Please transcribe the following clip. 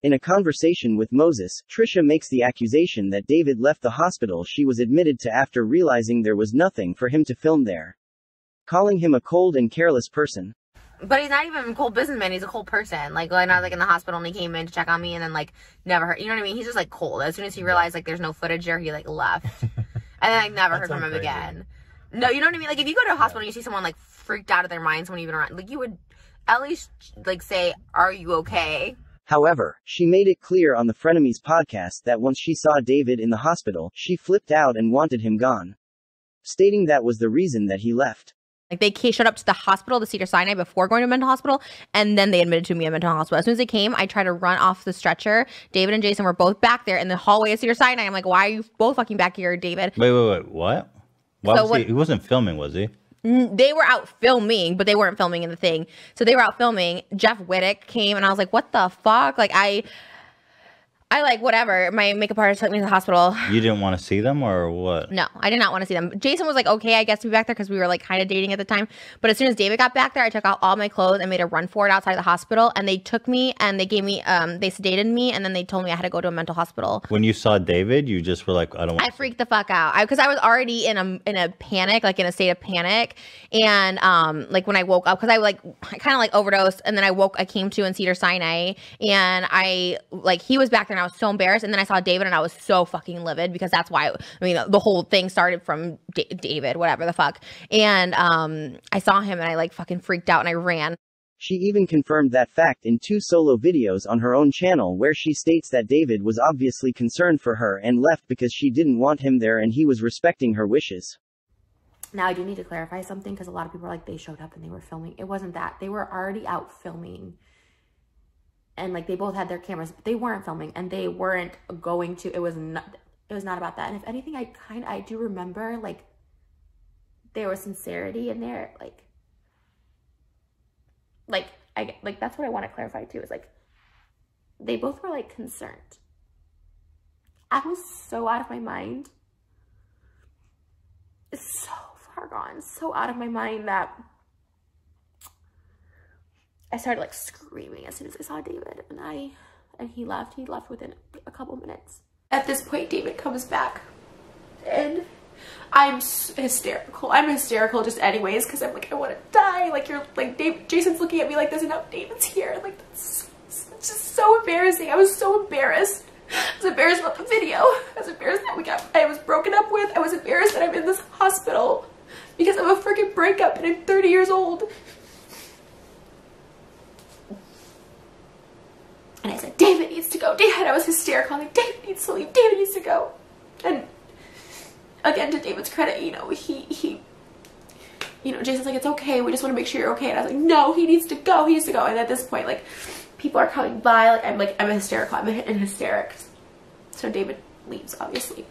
In a conversation with Moses, Trisha makes the accusation that David left the hospital she was admitted to after realizing there was nothing for him to film there, calling him a cold and careless person. But he's not even a cold businessman, he's a cold person. Like, when I was, like, in the hospital and he came in to check on me and then, like, never heard, you know what I mean? He's just, like, cold. As soon as he realized, like, there's no footage there, he, like, left. And then I never heard from him again. No, you know what I mean? Like, if you go to a hospital and you see someone, like, freaked out of their minds when you've been around, like, you would at least, like, say, are you okay? However, she made it clear on the Frenemies podcast that once she saw David in the hospital, she flipped out and wanted him gone, stating that was the reason that he left. Like, they showed up to the hospital, the Cedars-Sinai, before going to a mental hospital, and then they admitted to me in a mental hospital. As soon as they came, I tried to run off the stretcher. David and Jason were both back there in the hallway of Cedars-Sinai. I'm like, why are you both fucking back here, David? Wait, what? He wasn't filming, was he? They were out filming, but they weren't filming in the thing. So they were out filming. Jeff Wittick came, and I was like, what the fuck? Like, I like, whatever. My makeup artist took me to the hospital. You didn't want to see them or what? No, I did not want to see them. Jason was like, okay, I guess to be back there because we were like kind of dating at the time. But as soon as David got back there, I took out all my clothes and made a run for it outside the hospital. And they took me and they gave me, they sedated me. And then they told me I had to go to a mental hospital. When you saw David, you just were like, I don't want I freaked the fuck out. Because I was already in a panic, like in a state of panic. And like when I woke up, because I kind of like overdosed. And then I came to in Cedars-Sinai. And he was back there and I was so embarrassed. And then I saw David and I was so fucking livid because that's why, the whole thing started from David, whatever the fuck. And I saw him and I like fucking freaked out and I ran. She even confirmed that fact in 2 solo videos on her own channel where she states that David was obviously concerned for her and left because she didn't want him there and he was respecting her wishes. Now, I do need to clarify something because a lot of people are like, they showed up and they were filming. It wasn't that. They were already out filming. And like, they both had their cameras, but they weren't filming and they weren't going to, it was not about that. And if anything, I do remember like there was sincerity in there. Like that's what I want to clarify too, is like, they both were like concerned. I was so out of my mind. It's so far gone, so out of my mind that I started like screaming as soon as I saw David and he left within a couple minutes. At this point, David comes back and I'm hysterical. I'm hysterical just anyways because I'm like, I want to die. Like, you're like, Jason's looking at me like this and now David's here. Like, it's just so embarrassing. I was so embarrassed. I was embarrassed about the video. I was embarrassed that I was broken up with. I was embarrassed that I'm in this hospital because of a freaking breakup and I'm 30 years old. And I said, David needs to go. David, I was hysterical. I'm like, David needs to leave. David needs to go. And again, to David's credit, he Jason's like, it's okay. We just want to make sure you're okay. And I was like, no, he needs to go. He needs to go. And at this point, like, people are coming by. I'm hysterical. I'm in hysterics. So David leaves, obviously.